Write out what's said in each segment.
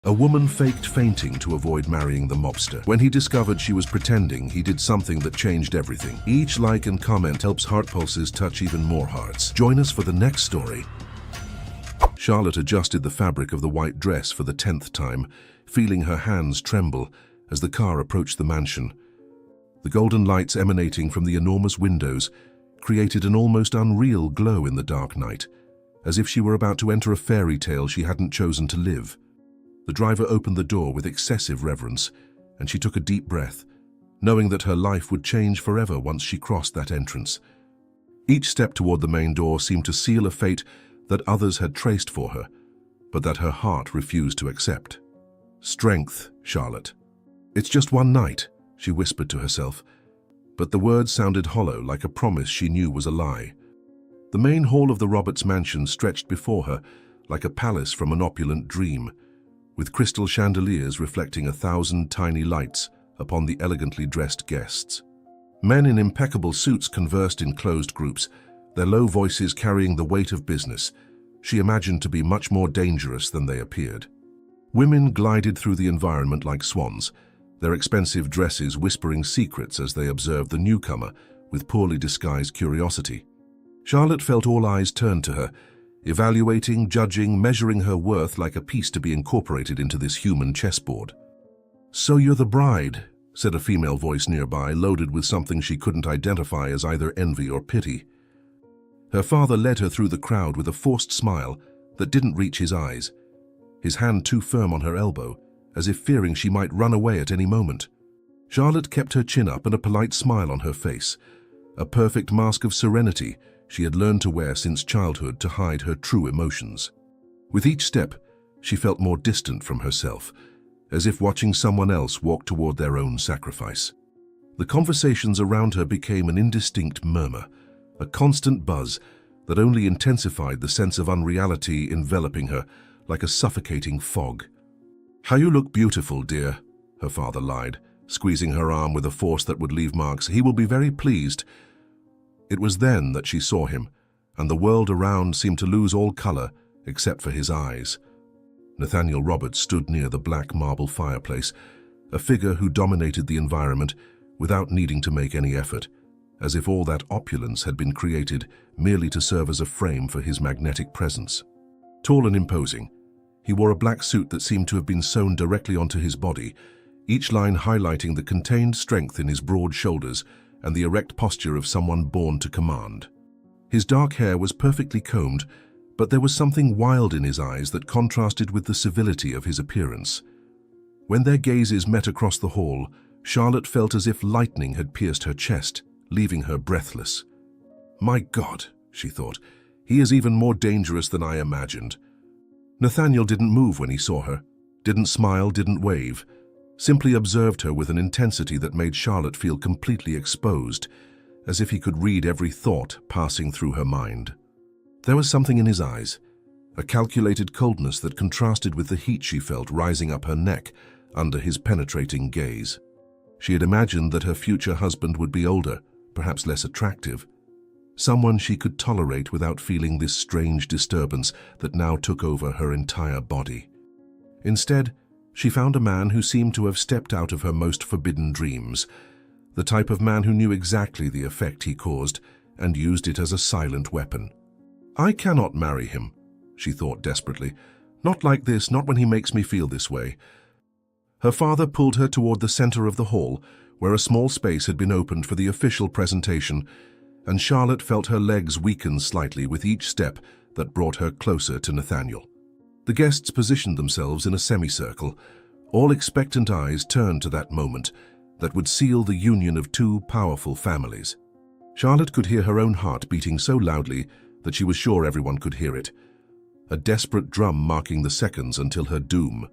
A woman faked fainting to avoid marrying the mobster. When he discovered she was pretending, he did something that changed everything. Each like and comment helps heart pulses touch even more hearts. Join us for the next story. Charlotte adjusted the fabric of the white dress for the 10th time, feeling her hands tremble as the car approached the mansion. The golden lights emanating from the enormous windows created an almost unreal glow in the dark night, as if she were about to enter a fairy tale she hadn't chosen to live. The driver opened the door with excessive reverence, and she took a deep breath, knowing that her life would change forever once she crossed that entrance. Each step toward the main door seemed to seal a fate that others had traced for her, but that her heart refused to accept. Strength, Charlotte. It's just one night, she whispered to herself, but the words sounded hollow, like a promise she knew was a lie. The main hall of the Roberts mansion stretched before her, like a palace from an opulent dream, with crystal chandeliers reflecting 1,000 tiny lights upon the elegantly dressed guests. Men in impeccable suits conversed in closed groups, their low voices carrying the weight of business, she imagined to be much more dangerous than they appeared. Women glided through the environment like swans, their expensive dresses whispering secrets as they observed the newcomer with poorly disguised curiosity. Charlotte felt all eyes turned to her, evaluating, judging, measuring her worth like a piece to be incorporated into this human chessboard. "So you're the bride," said a female voice nearby, loaded with something she couldn't identify as either envy or pity. Her father led her through the crowd with a forced smile that didn't reach his eyes, his hand too firm on her elbow, as if fearing she might run away at any moment. Charlotte kept her chin up and a polite smile on her face, a perfect mask of serenity she had learned to wear since childhood to hide her true emotions. With each step, she felt more distant from herself, as if watching someone else walk toward their own sacrifice. The conversations around her became an indistinct murmur, a constant buzz that only intensified the sense of unreality enveloping her like a suffocating fog. "How you look beautiful, dear," her father lied, squeezing her arm with a force that would leave marks. "He will be very pleased." It was then that she saw him, and the world around seemed to lose all color except for his eyes. Nathaniel Roberts stood near the black marble fireplace, a figure who dominated the environment without needing to make any effort, as if all that opulence had been created merely to serve as a frame for his magnetic presence. Tall and imposing, he wore a black suit that seemed to have been sewn directly onto his body, each line highlighting the contained strength in his broad shoulders and the erect posture of someone born to command. His dark hair was perfectly combed, but there was something wild in his eyes that contrasted with the civility of his appearance. When their gazes met across the hall, Charlotte felt as if lightning had pierced her chest, leaving her breathless. "My God," she thought, "he is even more dangerous than I imagined." Nathaniel didn't move when he saw her, didn't smile, didn't wave, simply observed her with an intensity that made Charlotte feel completely exposed, as if he could read every thought passing through her mind. There was something in his eyes, a calculated coldness that contrasted with the heat she felt rising up her neck under his penetrating gaze. She had imagined that her future husband would be older, perhaps less attractive, someone she could tolerate without feeling this strange disturbance that now took over her entire body. Instead, she found a man who seemed to have stepped out of her most forbidden dreams, the type of man who knew exactly the effect he caused and used it as a silent weapon. "I cannot marry him," she thought desperately. "Not like this, not when he makes me feel this way." Her father pulled her toward the center of the hall, where a small space had been opened for the official presentation, and Charlotte felt her legs weaken slightly with each step that brought her closer to Nathaniel. The guests positioned themselves in a semicircle, all expectant eyes turned to that moment that would seal the union of two powerful families. Charlotte could hear her own heart beating so loudly that she was sure everyone could hear it, a desperate drum marking the seconds until her doom.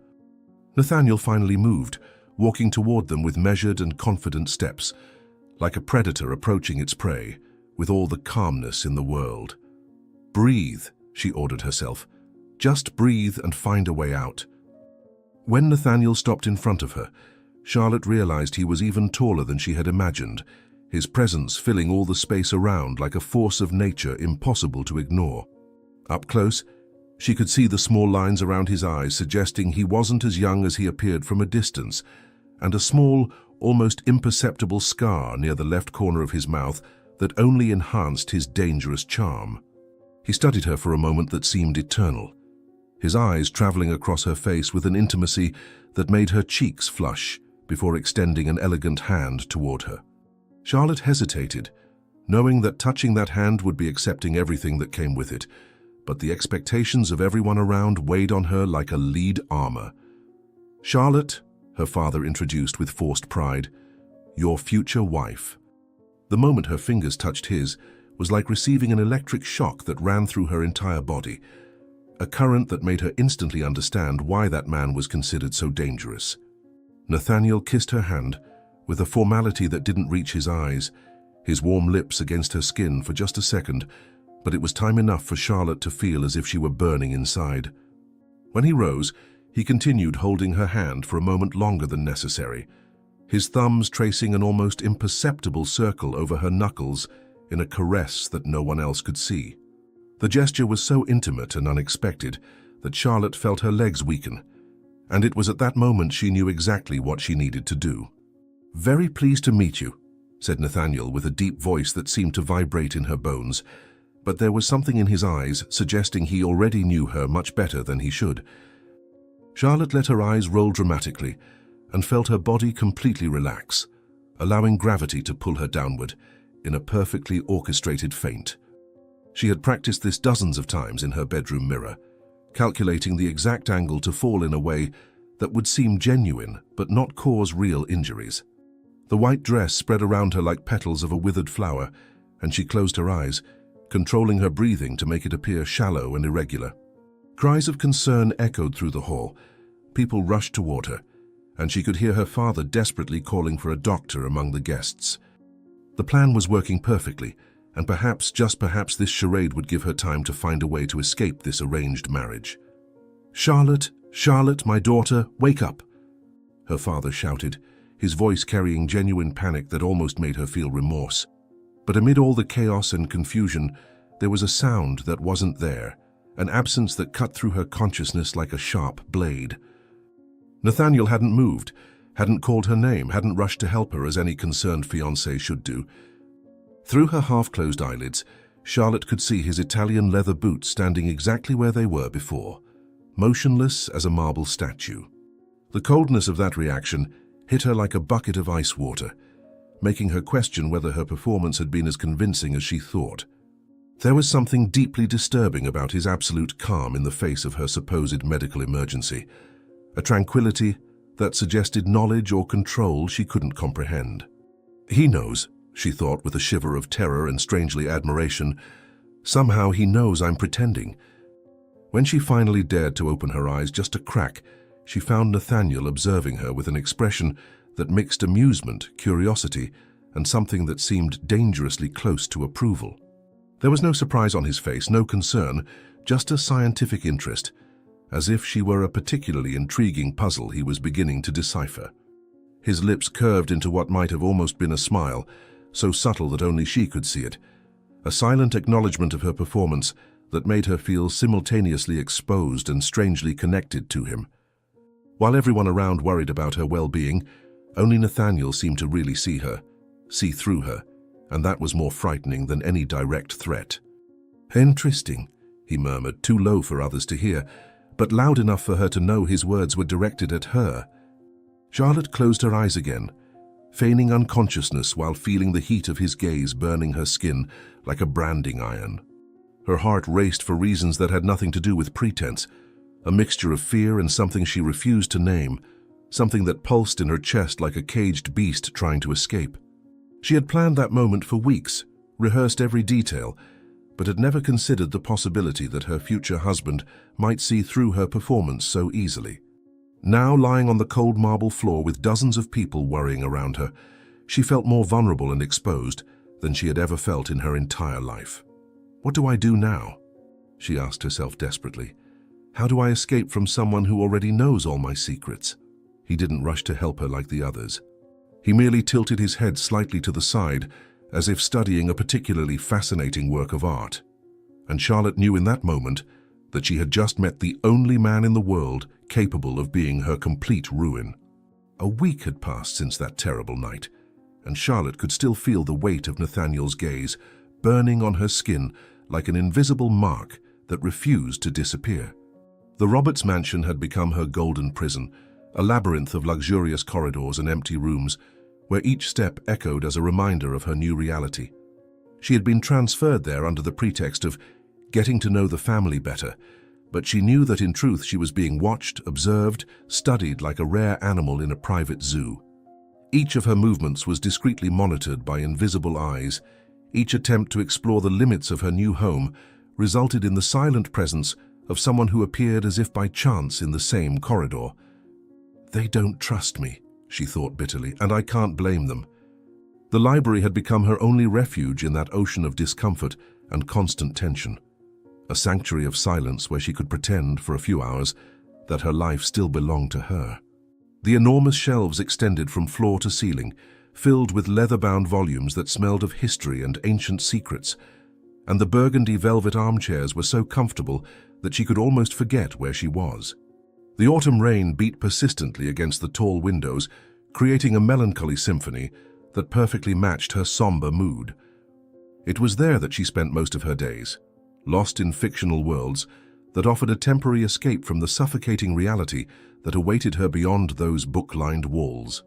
Nathaniel finally moved, walking toward them with measured and confident steps, like a predator approaching its prey, with all the calmness in the world. "Breathe," she ordered herself. "Just breathe and find a way out." When Nathaniel stopped in front of her, Charlotte realized he was even taller than she had imagined, his presence filling all the space around like a force of nature impossible to ignore. Up close, She could see the small lines around his eyes suggesting he wasn't as young as he appeared from a distance, and a small, almost imperceptible scar near the left corner of his mouth that only enhanced his dangerous charm. He studied her for a moment that seemed eternal, his eyes traveling across her face with an intimacy that made her cheeks flush before extending an elegant hand toward her. Charlotte hesitated, knowing that touching that hand would be accepting everything that came with it, but the expectations of everyone around weighed on her like a lead armor. "Charlotte," her father introduced with forced pride, "your future wife." The moment her fingers touched his was like receiving an electric shock that ran through her entire body, a current that made her instantly understand why that man was considered so dangerous. Nathaniel kissed her hand with a formality that didn't reach his eyes, his warm lips against her skin for just a second, but it was time enough for Charlotte to feel as if she were burning inside. When he rose, he continued holding her hand for a moment longer than necessary, his thumbs tracing an almost imperceptible circle over her knuckles in a caress that no one else could see. The gesture was so intimate and unexpected that Charlotte felt her legs weaken, and it was at that moment she knew exactly what she needed to do. "Very pleased to meet you," said Nathaniel with a deep voice that seemed to vibrate in her bones, but there was something in his eyes suggesting he already knew her much better than he should. Charlotte let her eyes roll dramatically and felt her body completely relax, allowing gravity to pull her downward in a perfectly orchestrated feint. She had practiced this dozens of times in her bedroom mirror, calculating the exact angle to fall in a way that would seem genuine but not cause real injuries. The white dress spread around her like petals of a withered flower, and she closed her eyes, controlling her breathing to make it appear shallow and irregular. Cries of concern echoed through the hall. People rushed toward her, and she could hear her father desperately calling for a doctor among the guests. The plan was working perfectly, and perhaps, just perhaps, this charade would give her time to find a way to escape this arranged marriage. "Charlotte, Charlotte, my daughter, wake up!" her father shouted, his voice carrying genuine panic that almost made her feel remorse. But amid all the chaos and confusion, there was a sound that wasn't there, an absence that cut through her consciousness like a sharp blade. Nathaniel hadn't moved, hadn't called her name, hadn't rushed to help her as any concerned fiancé should do. Through her half-closed eyelids, Charlotte could see his Italian leather boots standing exactly where they were before, motionless as a marble statue. The coldness of that reaction hit her like a bucket of ice water, making her question whether her performance had been as convincing as she thought. There was something deeply disturbing about his absolute calm in the face of her supposed medical emergency, a tranquility that suggested knowledge or control she couldn't comprehend. "He knows," she thought with a shiver of terror and strangely admiration. "Somehow he knows I'm pretending." When she finally dared to open her eyes just a crack, she found Nathaniel observing her with an expression that mixed amusement, curiosity, and something that seemed dangerously close to approval. There was no surprise on his face, no concern, just a scientific interest, as if she were a particularly intriguing puzzle he was beginning to decipher. His lips curved into what might have almost been a smile, so subtle that only she could see it, a silent acknowledgement of her performance that made her feel simultaneously exposed and strangely connected to him. While everyone around worried about her well-being, only Nathaniel seemed to really see her, see through her, and that was more frightening than any direct threat. "Interesting," he murmured, too low for others to hear, but loud enough for her to know his words were directed at her. Charlotte closed her eyes again, feigning unconsciousness while feeling the heat of his gaze burning her skin like a branding iron. Her heart raced for reasons that had nothing to do with pretense, a mixture of fear and something she refused to name, something that pulsed in her chest like a caged beast trying to escape. She had planned that moment for weeks, rehearsed every detail, but had never considered the possibility that her future husband might see through her performance so easily. Now, lying on the cold marble floor with dozens of people worrying around her, she felt more vulnerable and exposed than she had ever felt in her entire life. "What do I do now?" she asked herself desperately. "How do I escape from someone who already knows all my secrets?" He didn't rush to help her like the others. He merely tilted his head slightly to the side, as if studying a particularly fascinating work of art. And Charlotte knew in that moment that she had just met the only man in the world capable of being her complete ruin. A week had passed since that terrible night, and Charlotte could still feel the weight of Nathaniel's gaze burning on her skin like an invisible mark that refused to disappear. The Roberts mansion had become her golden prison, a labyrinth of luxurious corridors and empty rooms, where each step echoed as a reminder of her new reality. She had been transferred there under the pretext of getting to know the family better, but she knew that in truth she was being watched, observed, studied like a rare animal in a private zoo. Each of her movements was discreetly monitored by invisible eyes. Each attempt to explore the limits of her new home resulted in the silent presence of someone who appeared as if by chance in the same corridor. "They don't trust me," she thought bitterly, "and I can't blame them." The library had become her only refuge in that ocean of discomfort and constant tension, a sanctuary of silence where she could pretend for a few hours that her life still belonged to her. The enormous shelves extended from floor to ceiling, filled with leather-bound volumes that smelled of history and ancient secrets, and the burgundy velvet armchairs were so comfortable that she could almost forget where she was. The autumn rain beat persistently against the tall windows, creating a melancholy symphony that perfectly matched her somber mood. It was there that she spent most of her days, lost in fictional worlds that offered a temporary escape from the suffocating reality that awaited her beyond those book-lined walls.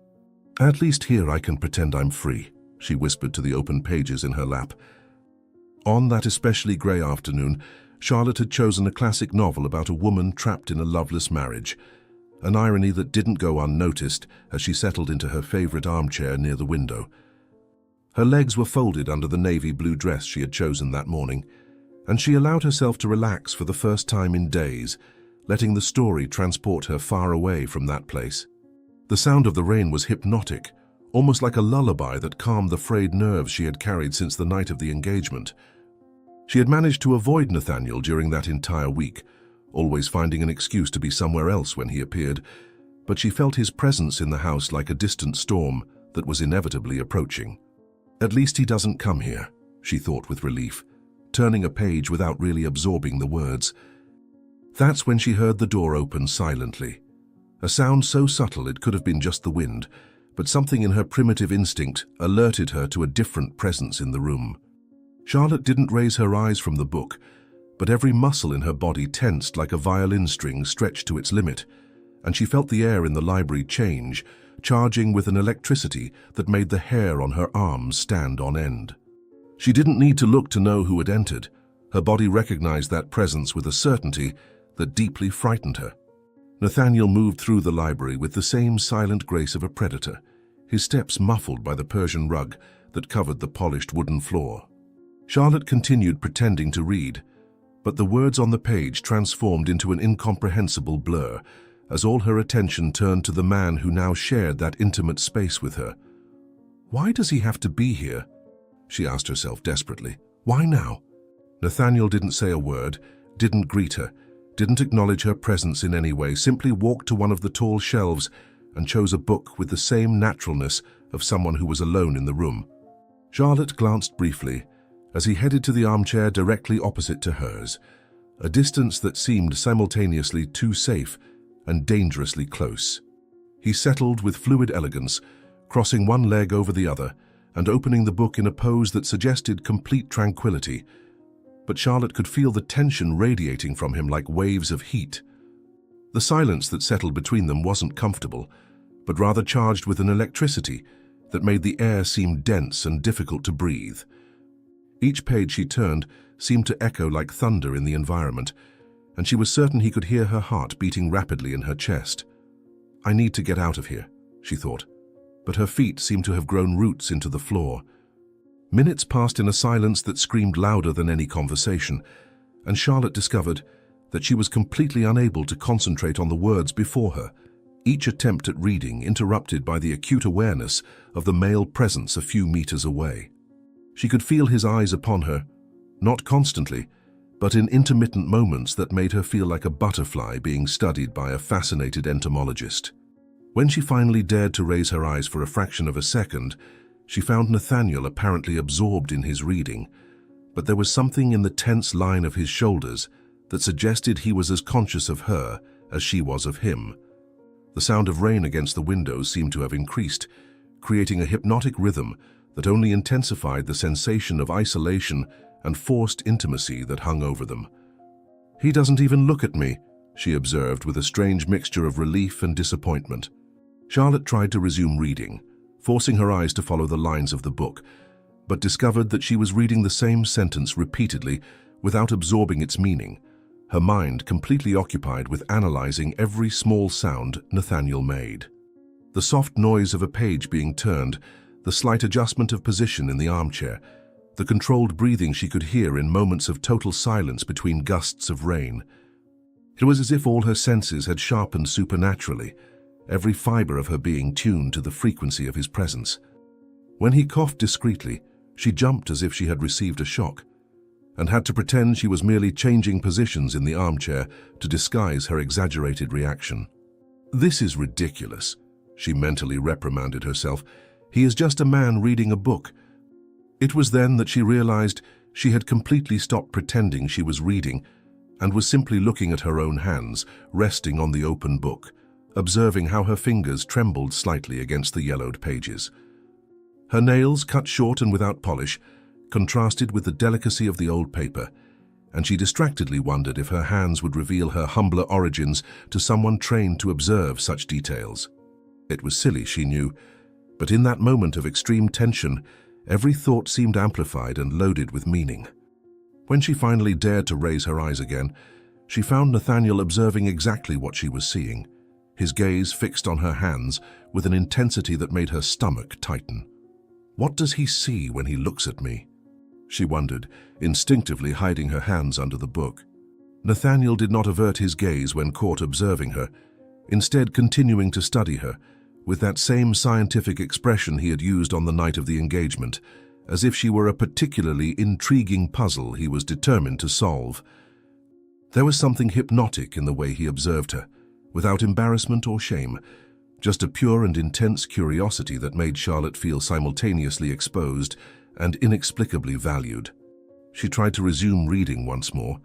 "At least here I can pretend I'm free," she whispered to the open pages in her lap. On that especially grey afternoon, Charlotte had chosen a classic novel about a woman trapped in a loveless marriage, an irony that didn't go unnoticed as she settled into her favourite armchair near the window. Her legs were folded under the navy blue dress she had chosen that morning, and she allowed herself to relax for the first time in days, letting the story transport her far away from that place. The sound of the rain was hypnotic, almost like a lullaby that calmed the frayed nerves she had carried since the night of the engagement. She had managed to avoid Nathaniel during that entire week, always finding an excuse to be somewhere else when he appeared, but she felt his presence in the house like a distant storm that was inevitably approaching. "At least he doesn't come here," she thought with relief, turning a page without really absorbing the words. That's when she heard the door open silently. A sound so subtle it could have been just the wind, but something in her primitive instinct alerted her to a different presence in the room. Charlotte didn't raise her eyes from the book, but every muscle in her body tensed like a violin string stretched to its limit, and she felt the air in the library change, charging with an electricity that made the hair on her arms stand on end. She didn't need to look to know who had entered. Her body recognized that presence with a certainty that deeply frightened her. Nathaniel moved through the library with the same silent grace of a predator, his steps muffled by the Persian rug that covered the polished wooden floor. Charlotte continued pretending to read, but the words on the page transformed into an incomprehensible blur as all her attention turned to the man who now shared that intimate space with her. "Why does he have to be here?" she asked herself desperately. "Why now?" Nathaniel didn't say a word, didn't greet her, didn't acknowledge her presence in any way, simply walked to one of the tall shelves and chose a book with the same naturalness of someone who was alone in the room. Charlotte glanced briefly as he headed to the armchair directly opposite to hers, a distance that seemed simultaneously too safe and dangerously close. He settled with fluid elegance, crossing one leg over the other and opening the book in a pose that suggested complete tranquility, but Charlotte could feel the tension radiating from him like waves of heat. The silence that settled between them wasn't comfortable, but rather charged with an electricity that made the air seem dense and difficult to breathe. Each page she turned seemed to echo like thunder in the environment, and she was certain he could hear her heart beating rapidly in her chest. "I need to get out of here," she thought, but her feet seemed to have grown roots into the floor. Minutes passed in a silence that screamed louder than any conversation, and Charlotte discovered that she was completely unable to concentrate on the words before her, each attempt at reading interrupted by the acute awareness of the male presence a few meters away. She could feel his eyes upon her, not constantly, but in intermittent moments that made her feel like a butterfly being studied by a fascinated entomologist. When she finally dared to raise her eyes for a fraction of a second, she found Nathaniel apparently absorbed in his reading, but there was something in the tense line of his shoulders that suggested he was as conscious of her as she was of him. The sound of rain against the windows seemed to have increased, creating a hypnotic rhythm that only intensified the sensation of isolation and forced intimacy that hung over them. "He doesn't even look at me," she observed with a strange mixture of relief and disappointment. Charlotte tried to resume reading, forcing her eyes to follow the lines of the book, but discovered that she was reading the same sentence repeatedly without absorbing its meaning, her mind completely occupied with analyzing every small sound Nathaniel made. The soft noise of a page being turned, the slight adjustment of position in the armchair, the controlled breathing she could hear in moments of total silence between gusts of rain. It was as if all her senses had sharpened supernaturally, every fiber of her being tuned to the frequency of his presence. When he coughed discreetly, she jumped as if she had received a shock, and had to pretend she was merely changing positions in the armchair to disguise her exaggerated reaction. "This is ridiculous," she mentally reprimanded herself. "He is just a man reading a book." It was then that she realized she had completely stopped pretending she was reading and was simply looking at her own hands, resting on the open book, observing how her fingers trembled slightly against the yellowed pages. Her nails, cut short and without polish, contrasted with the delicacy of the old paper, and she distractedly wondered if her hands would reveal her humbler origins to someone trained to observe such details. It was silly, she knew, but in that moment of extreme tension, every thought seemed amplified and loaded with meaning. When she finally dared to raise her eyes again, she found Nathaniel observing exactly what she was seeing, his gaze fixed on her hands with an intensity that made her stomach tighten. "What does he see when he looks at me?" she wondered, instinctively hiding her hands under the book. Nathaniel did not avert his gaze when caught observing her, instead continuing to study her, with that same scientific expression he had used on the night of the engagement, as if she were a particularly intriguing puzzle he was determined to solve. There was something hypnotic in the way he observed her, without embarrassment or shame, just a pure and intense curiosity that made Charlotte feel simultaneously exposed and inexplicably valued. She tried to resume reading once more,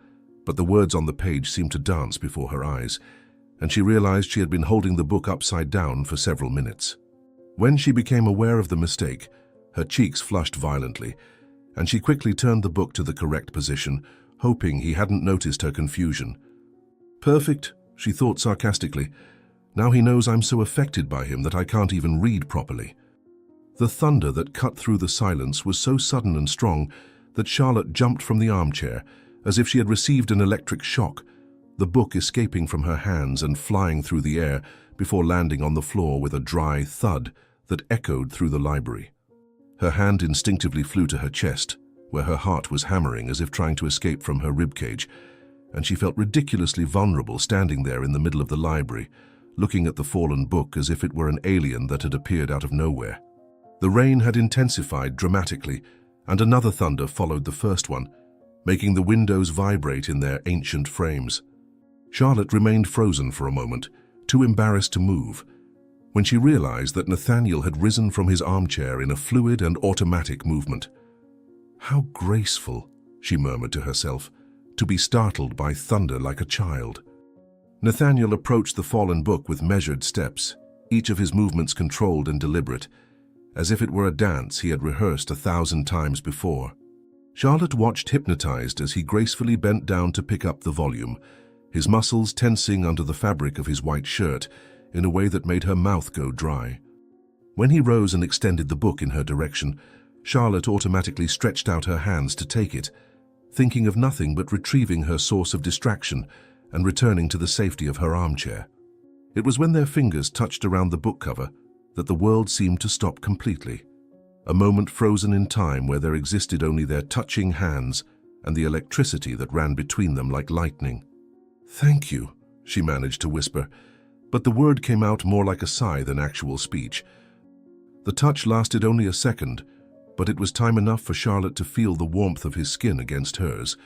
but the words on the page seemed to dance before her eyes, and she realized she had been holding the book upside down for several minutes. When she became aware of the mistake, her cheeks flushed violently, and she quickly turned the book to the correct position, hoping he hadn't noticed her confusion. "Perfect," she thought sarcastically. "Now he knows I'm so affected by him that I can't even read properly." The thunder that cut through the silence was so sudden and strong that Charlotte jumped from the armchair, as if she had received an electric shock, the book escaping from her hands and flying through the air before landing on the floor with a dry thud that echoed through the library. Her hand instinctively flew to her chest, where her heart was hammering as if trying to escape from her ribcage, and she felt ridiculously vulnerable standing there in the middle of the library, looking at the fallen book as if it were an alien that had appeared out of nowhere. The rain had intensified dramatically, and another thunder followed the first one, making the windows vibrate in their ancient frames. Charlotte remained frozen for a moment, too embarrassed to move, when she realized that Nathaniel had risen from his armchair in a fluid and automatic movement. "How graceful," she murmured to herself, "to be startled by thunder like a child." Nathaniel approached the fallen book with measured steps, each of his movements controlled and deliberate, as if it were a dance he had rehearsed 1,000 times before. Charlotte watched hypnotized as he gracefully bent down to pick up the volume, his muscles tensing under the fabric of his white shirt in a way that made her mouth go dry. When he rose and extended the book in her direction, Charlotte automatically stretched out her hands to take it, thinking of nothing but retrieving her source of distraction and returning to the safety of her armchair. It was when their fingers touched around the book cover that the world seemed to stop completely, a moment frozen in time where there existed only their touching hands and the electricity that ran between them like lightning. "Thank you," she managed to whisper, but the word came out more like a sigh than actual speech. The touch lasted only a second, but it was time enough for Charlotte to feel the warmth of his skin against hers,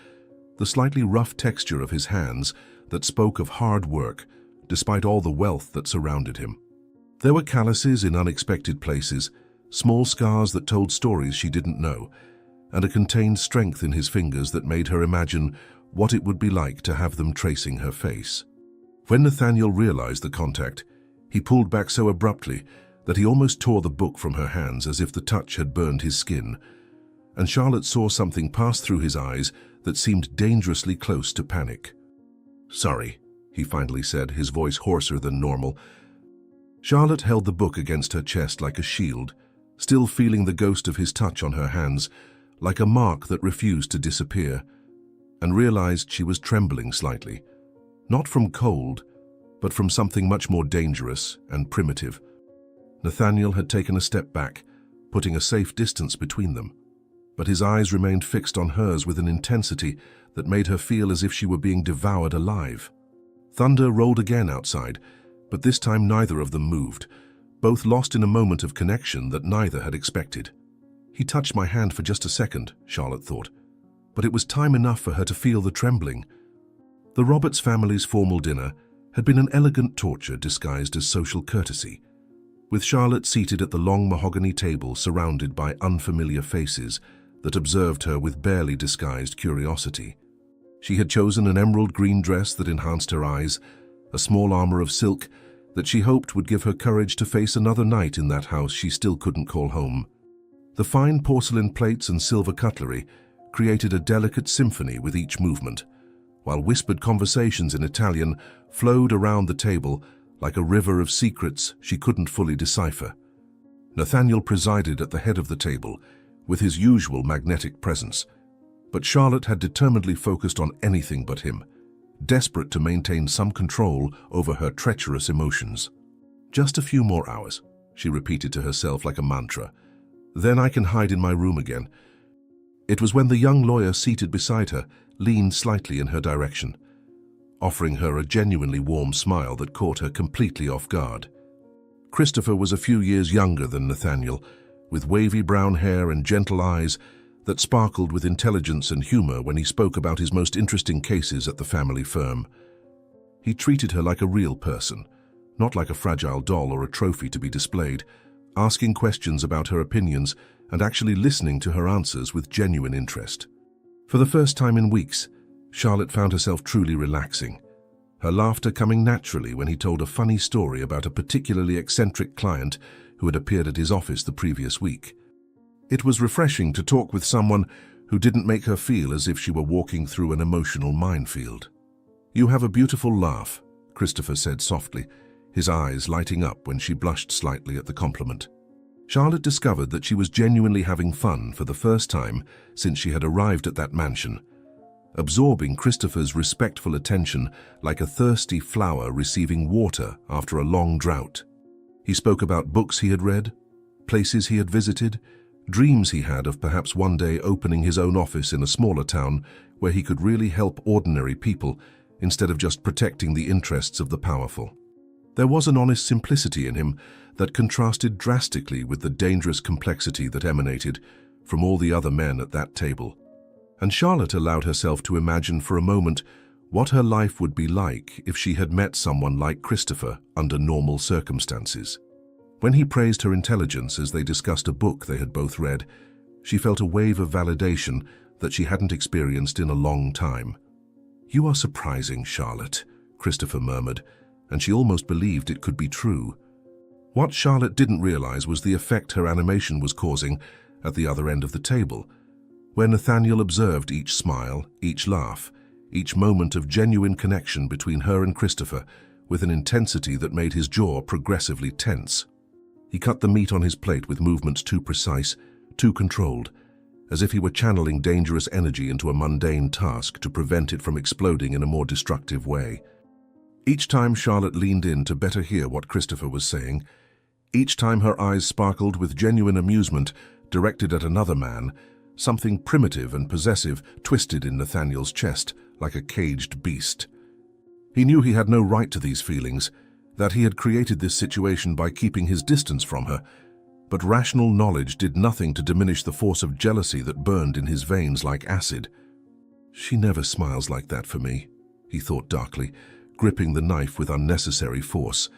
the slightly rough texture of his hands that spoke of hard work, despite all the wealth that surrounded him. There were calluses in unexpected places, small scars that told stories she didn't know, and a contained strength in his fingers that made her imagine what it would be like to have them tracing her face. When Nathaniel realized the contact, he pulled back so abruptly that he almost tore the book from her hands as if the touch had burned his skin, and Charlotte saw something pass through his eyes that seemed dangerously close to panic. "Sorry," he finally said, his voice hoarser than normal. Charlotte held the book against her chest like a shield, still feeling the ghost of his touch on her hands, like a mark that refused to disappear, and realized she was trembling slightly, not from cold, but from something much more dangerous and primitive. Nathaniel had taken a step back, putting a safe distance between them, but his eyes remained fixed on hers with an intensity that made her feel as if she were being devoured alive. Thunder rolled again outside, but this time neither of them moved, both lost in a moment of connection that neither had expected. He touched my hand for just a second, Charlotte thought, but it was time enough for her to feel the trembling. The Roberts family's formal dinner had been an elegant torture disguised as social courtesy, with Charlotte seated at the long mahogany table surrounded by unfamiliar faces that observed her with barely disguised curiosity. She had chosen an emerald green dress that enhanced her eyes, a small armor of silk that she hoped would give her courage to face another night in that house she still couldn't call home. The fine porcelain plates and silver cutlery created a delicate symphony with each movement, while whispered conversations in Italian flowed around the table like a river of secrets she couldn't fully decipher. Nathaniel presided at the head of the table with his usual magnetic presence, but Charlotte had determinedly focused on anything but him, desperate to maintain some control over her treacherous emotions. "Just a few more hours," she repeated to herself like a mantra. "Then I can hide in my room again." It was when the young lawyer seated beside her leaned slightly in her direction, offering her a genuinely warm smile that caught her completely off guard. Christopher was a few years younger than Nathaniel, with wavy brown hair and gentle eyes that sparkled with intelligence and humor when he spoke about his most interesting cases at the family firm. He treated her like a real person, not like a fragile doll or a trophy to be displayed, asking questions about her opinions and actually listening to her answers with genuine interest. For the first time in weeks, Charlotte found herself truly relaxing, her laughter coming naturally when he told a funny story about a particularly eccentric client who had appeared at his office the previous week. It was refreshing to talk with someone who didn't make her feel as if she were walking through an emotional minefield. "You have a beautiful laugh," Christopher said softly, his eyes lighting up when she blushed slightly at the compliment. Charlotte discovered that she was genuinely having fun for the first time since she had arrived at that mansion, absorbing Christopher's respectful attention like a thirsty flower receiving water after a long drought. He spoke about books he had read, places he had visited, dreams he had of perhaps one day opening his own office in a smaller town where he could really help ordinary people instead of just protecting the interests of the powerful. There was an honest simplicity in him that contrasted drastically with the dangerous complexity that emanated from all the other men at that table. And Charlotte allowed herself to imagine for a moment what her life would be like if she had met someone like Christopher under normal circumstances. When he praised her intelligence as they discussed a book they had both read, she felt a wave of validation that she hadn't experienced in a long time. "You are surprising, Charlotte," Christopher murmured, and she almost believed it could be true. What Charlotte didn't realize was the effect her animation was causing at the other end of the table, where Nathaniel observed each smile, each laugh, each moment of genuine connection between her and Christopher with an intensity that made his jaw progressively tense. He cut the meat on his plate with movements too precise, too controlled, as if he were channeling dangerous energy into a mundane task to prevent it from exploding in a more destructive way. Each time Charlotte leaned in to better hear what Christopher was saying, each time her eyes sparkled with genuine amusement directed at another man, something primitive and possessive twisted in Nathaniel's chest like a caged beast. He knew he had no right to these feelings, that he had created this situation by keeping his distance from her, but rational knowledge did nothing to diminish the force of jealousy that burned in his veins like acid. "She never smiles like that for me," he thought darkly, gripping the knife with unnecessary force.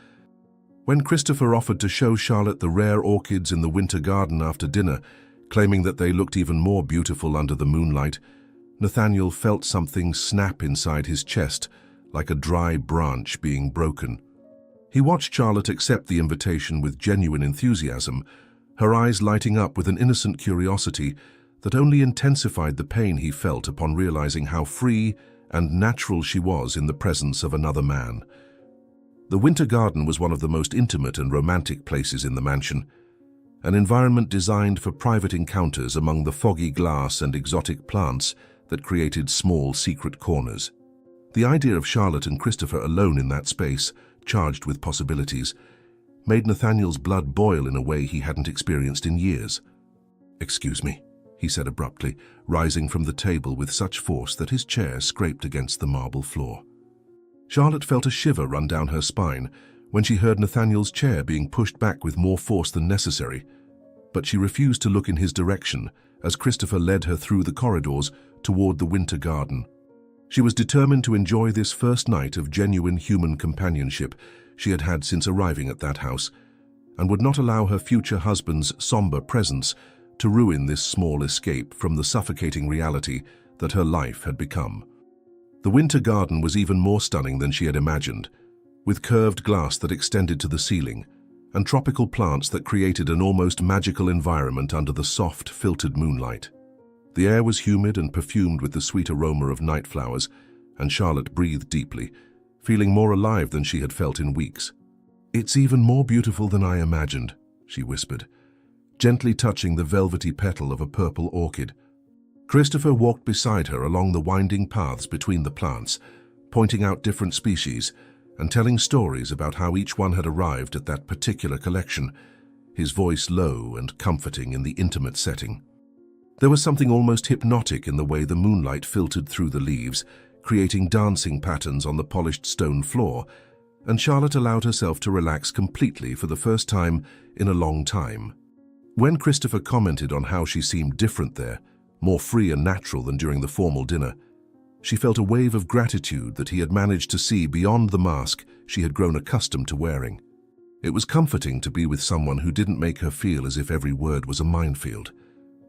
When Christopher offered to show Charlotte the rare orchids in the winter garden after dinner, claiming that they looked even more beautiful under the moonlight, Nathaniel felt something snap inside his chest, like a dry branch being broken. He watched Charlotte accept the invitation with genuine enthusiasm, her eyes lighting up with an innocent curiosity that only intensified the pain he felt upon realizing how free and natural she was in the presence of another man. The Winter Garden was one of the most intimate and romantic places in the mansion, an environment designed for private encounters among the foggy glass and exotic plants that created small, secret corners. The idea of Charlotte and Christopher alone in that space, charged with possibilities, made Nathaniel's blood boil in a way he hadn't experienced in years. "Excuse me," he said abruptly, rising from the table with such force that his chair scraped against the marble floor. Charlotte felt a shiver run down her spine when she heard Nathaniel's chair being pushed back with more force than necessary, but she refused to look in his direction as Christopher led her through the corridors toward the Winter Garden. She was determined to enjoy this first night of genuine human companionship she had had since arriving at that house, and would not allow her future husband's somber presence to ruin this small escape from the suffocating reality that her life had become. The Winter Garden was even more stunning than she had imagined, with curved glass that extended to the ceiling, and tropical plants that created an almost magical environment under the soft, filtered moonlight. The air was humid and perfumed with the sweet aroma of night flowers, and Charlotte breathed deeply, feeling more alive than she had felt in weeks. "It's even more beautiful than I imagined," she whispered, gently touching the velvety petal of a purple orchid. Christopher walked beside her along the winding paths between the plants, pointing out different species and telling stories about how each one had arrived at that particular collection, his voice low and comforting in the intimate setting. There was something almost hypnotic in the way the moonlight filtered through the leaves, creating dancing patterns on the polished stone floor, and Charlotte allowed herself to relax completely for the first time in a long time. When Christopher commented on how she seemed different there, more free and natural than during the formal dinner, she felt a wave of gratitude that he had managed to see beyond the mask she had grown accustomed to wearing. It was comforting to be with someone who didn't make her feel as if every word was a minefield,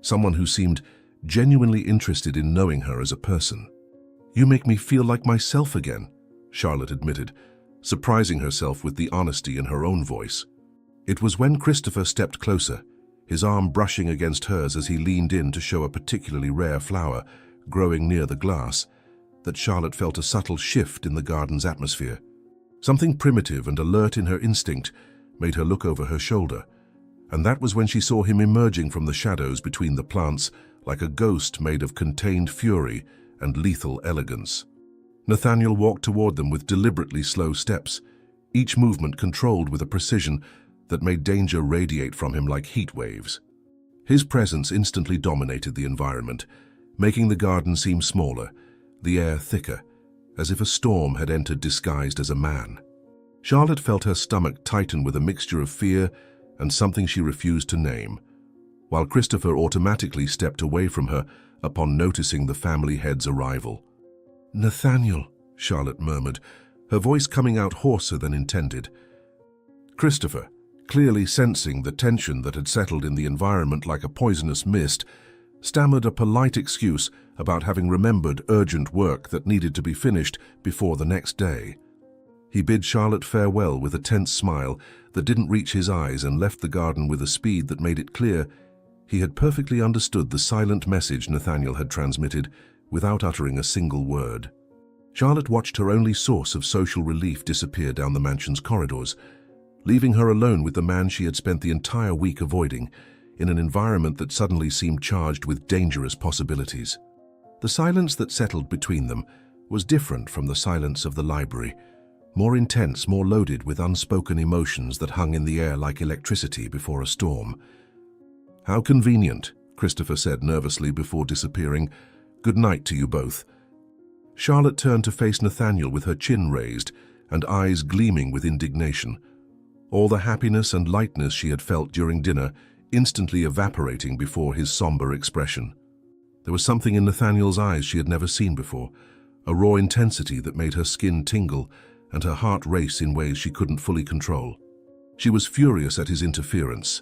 someone who seemed genuinely interested in knowing her as a person. "You make me feel like myself again," Charlotte admitted, surprising herself with the honesty in her own voice. It was when Christopher stepped closer, his arm brushing against hers as he leaned in to show a particularly rare flower growing near the glass, that Charlotte felt a subtle shift in the garden's atmosphere. Something primitive and alert in her instinct made her look over her shoulder, and that was when she saw him emerging from the shadows between the plants like a ghost made of contained fury and lethal elegance. Nathaniel walked toward them with deliberately slow steps, each movement controlled with a precision that made danger radiate from him like heat waves. His presence instantly dominated the environment, making the garden seem smaller, the air thicker, as if a storm had entered disguised as a man. Charlotte felt her stomach tighten with a mixture of fear and something she refused to name, while Christopher automatically stepped away from her upon noticing the family head's arrival. "Nathaniel," Charlotte murmured, her voice coming out hoarser than intended. Christopher, clearly sensing the tension that had settled in the environment like a poisonous mist, stammered a polite excuse about having remembered urgent work that needed to be finished before the next day. He bid Charlotte farewell with a tense smile that didn't reach his eyes and left the garden with a speed that made it clear he had perfectly understood the silent message Nathaniel had transmitted without uttering a single word. Charlotte watched her only source of social relief disappear down the mansion's corridors, leaving her alone with the man she had spent the entire week avoiding, in an environment that suddenly seemed charged with dangerous possibilities. The silence that settled between them was different from the silence of the library, more intense, more loaded with unspoken emotions that hung in the air like electricity before a storm. "How convenient," Christopher said nervously before disappearing. "Good night to you both." Charlotte turned to face Nathaniel with her chin raised and eyes gleaming with indignation, all the happiness and lightness she had felt during dinner instantly evaporating before his somber expression. There was something in Nathaniel's eyes she had never seen before, a raw intensity that made her skin tingle and her heart race in ways she couldn't fully control. She was furious at his interference,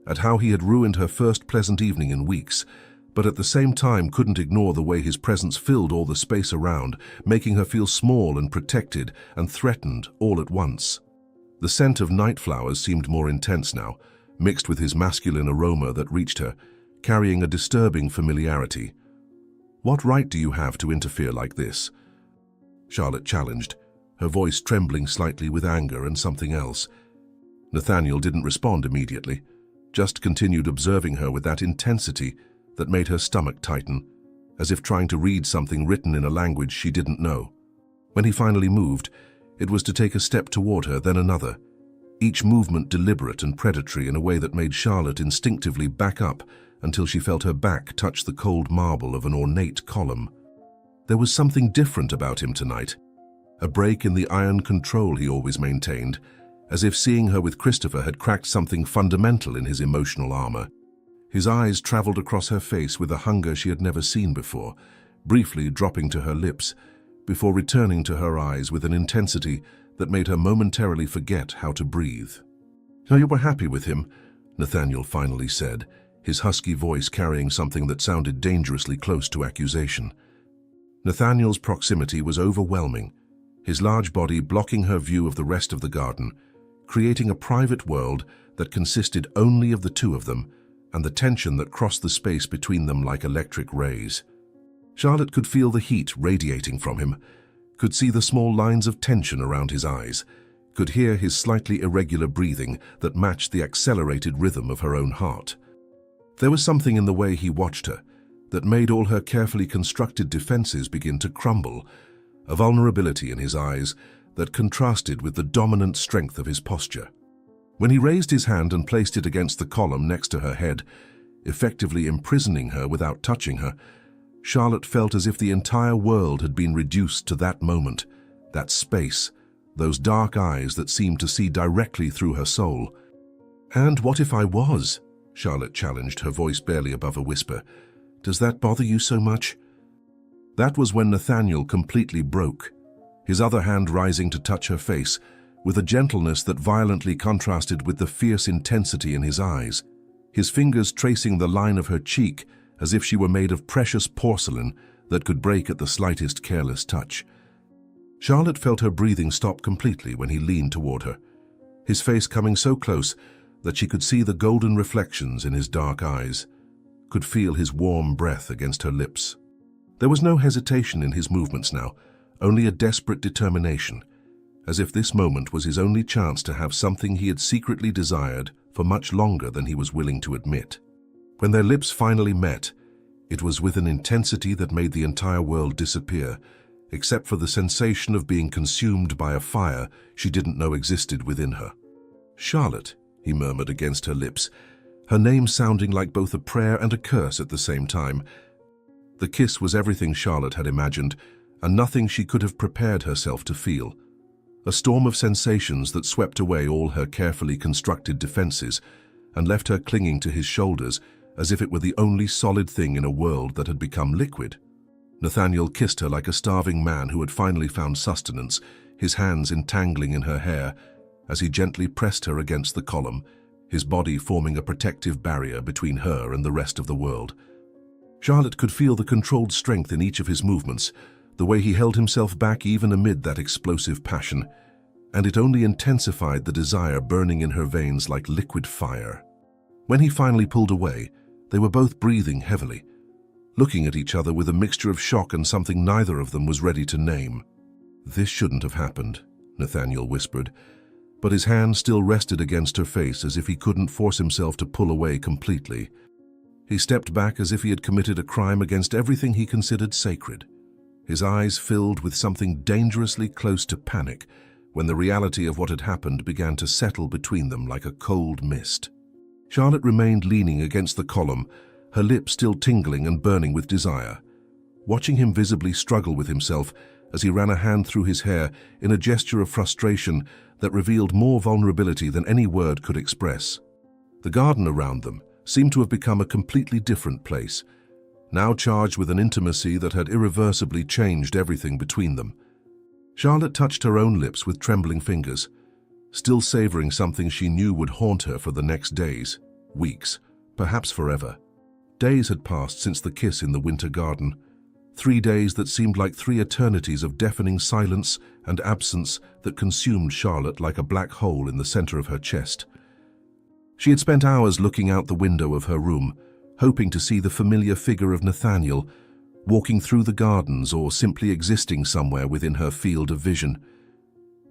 at how he had ruined her first pleasant evening in weeks, but at the same time couldn't ignore the way his presence filled all the space around, making her feel small and protected and threatened all at once. The scent of night flowers seemed more intense now, mixed with his masculine aroma that reached her, carrying a disturbing familiarity. "What right do you have to interfere like this?" Charlotte challenged, her voice trembling slightly with anger and something else. Nathaniel didn't respond immediately, just continued observing her with that intensity that made her stomach tighten, as if trying to read something written in a language she didn't know. When he finally moved, it was to take a step toward her, then another, each movement deliberate and predatory in a way that made Charlotte instinctively back up until she felt her back touch the cold marble of an ornate column. There was something different about him tonight, a break in the iron control he always maintained, as if seeing her with Christopher had cracked something fundamental in his emotional armor. His eyes traveled across her face with a hunger she had never seen before, briefly dropping to her lips, before returning to her eyes with an intensity that made her momentarily forget how to breathe. "So you were happy with him," Nathaniel finally said, his husky voice carrying something that sounded dangerously close to accusation. Nathaniel's proximity was overwhelming, his large body blocking her view of the rest of the garden, creating a private world that consisted only of the two of them, and the tension that crossed the space between them like electric rays. Charlotte could feel the heat radiating from him, could see the small lines of tension around his eyes, could hear his slightly irregular breathing that matched the accelerated rhythm of her own heart. There was something in the way he watched her that made all her carefully constructed defenses begin to crumble, a vulnerability in his eyes that contrasted with the dominant strength of his posture. When he raised his hand and placed it against the column next to her head, effectively imprisoning her without touching her, Charlotte felt as if the entire world had been reduced to that moment, that space, those dark eyes that seemed to see directly through her soul. "And what if I was?" Charlotte challenged, her voice barely above a whisper. "Does that bother you so much?" That was when Nathaniel completely broke, his other hand rising to touch her face, with a gentleness that violently contrasted with the fierce intensity in his eyes, his fingers tracing the line of her cheek as if she were made of precious porcelain that could break at the slightest careless touch. Charlotte felt her breathing stop completely when he leaned toward her, his face coming so close that she could see the golden reflections in his dark eyes, could feel his warm breath against her lips. There was no hesitation in his movements now, only a desperate determination, as if this moment was his only chance to have something he had secretly desired for much longer than he was willing to admit. When their lips finally met, it was with an intensity that made the entire world disappear, except for the sensation of being consumed by a fire she didn't know existed within her. "Charlotte," he murmured against her lips, her name sounding like both a prayer and a curse at the same time. The kiss was everything Charlotte had imagined, and nothing she could have prepared herself to feel. A storm of sensations that swept away all her carefully constructed defenses and left her clinging to his shoulders as if it were the only solid thing in a world that had become liquid. Nathaniel kissed her like a starving man who had finally found sustenance, his hands entangling in her hair as he gently pressed her against the column, his body forming a protective barrier between her and the rest of the world. Charlotte could feel the controlled strength in each of his movements, the way he held himself back even amid that explosive passion, and it only intensified the desire burning in her veins like liquid fire. When he finally pulled away, they were both breathing heavily, looking at each other with a mixture of shock and something neither of them was ready to name. "This shouldn't have happened," Nathaniel whispered, but his hand still rested against her face as if he couldn't force himself to pull away completely. He stepped back as if he had committed a crime against everything he considered sacred, his eyes filled with something dangerously close to panic when the reality of what had happened began to settle between them like a cold mist. Charlotte remained leaning against the column, her lips still tingling and burning with desire, watching him visibly struggle with himself as he ran a hand through his hair in a gesture of frustration that revealed more vulnerability than any word could express. The garden around them seemed to have become a completely different place, now charged with an intimacy that had irreversibly changed everything between them. Charlotte touched her own lips with trembling fingers, still savoring something she knew would haunt her for the next days, weeks, perhaps forever. Days had passed since the kiss in the winter garden. 3 days that seemed like 3 eternities of deafening silence and absence that consumed Charlotte like a black hole in the center of her chest. She had spent hours looking out the window of her room, hoping to see the familiar figure of Nathaniel, walking through the gardens or simply existing somewhere within her field of vision.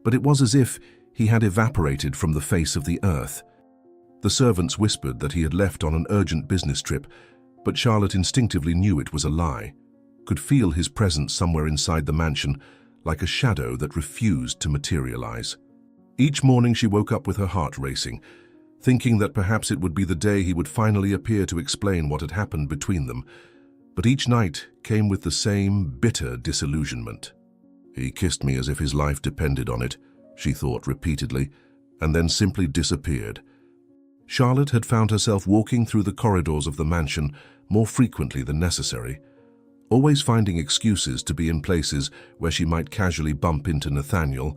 But it was as if he had evaporated from the face of the earth. The servants whispered that he had left on an urgent business trip, but Charlotte instinctively knew it was a lie, could feel his presence somewhere inside the mansion, like a shadow that refused to materialize. Each morning she woke up with her heart racing, thinking that perhaps it would be the day he would finally appear to explain what had happened between them. But each night came with the same bitter disillusionment. He kissed me as if his life depended on it, she thought repeatedly, and then simply disappeared. Charlotte had found herself walking through the corridors of the mansion more frequently than necessary, always finding excuses to be in places where she might casually bump into Nathaniel,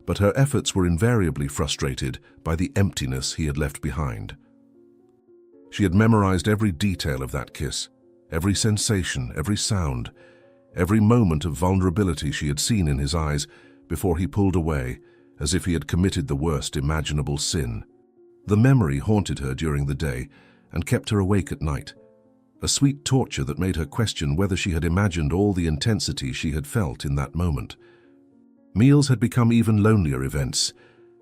but her efforts were invariably frustrated by the emptiness he had left behind. She had memorized every detail of that kiss, every sensation, every sound, every moment of vulnerability she had seen in his eyes before he pulled away, as if he had committed the worst imaginable sin. The memory haunted her during the day and kept her awake at night, a sweet torture that made her question whether she had imagined all the intensity she had felt in that moment. Meals had become even lonelier events,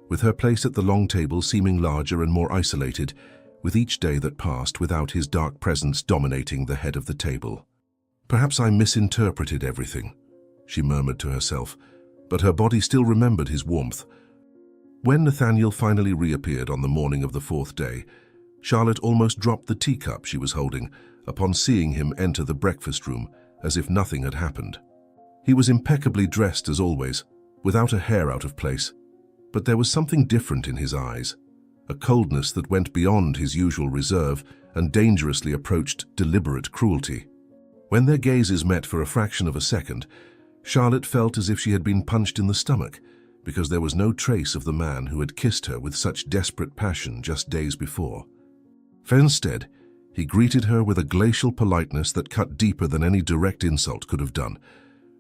with her place at the long table seeming larger and more isolated, with each day that passed without his dark presence dominating the head of the table. Perhaps I misinterpreted everything, she murmured to herself, but her body still remembered his warmth. When Nathaniel finally reappeared on the morning of the 4th day, Charlotte almost dropped the teacup she was holding upon seeing him enter the breakfast room as if nothing had happened. He was impeccably dressed as always, without a hair out of place, but there was something different in his eyes, a coldness that went beyond his usual reserve and dangerously approached deliberate cruelty. When their gazes met for a fraction of a second, Charlotte felt as if she had been punched in the stomach, because there was no trace of the man who had kissed her with such desperate passion just days before. Instead, he greeted her with a glacial politeness that cut deeper than any direct insult could have done,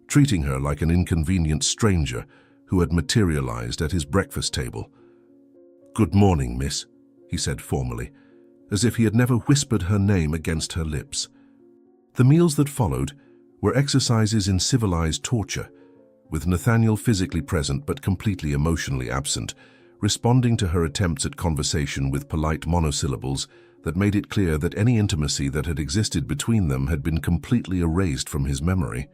treating her like an inconvenient stranger who had materialized at his breakfast table. "Good morning, miss," he said formally, as if he had never whispered her name against her lips. The meals that followed were exercises in civilized torture, with Nathaniel physically present but completely emotionally absent, responding to her attempts at conversation with polite monosyllables that made it clear that any intimacy that had existed between them had been completely erased from his memory.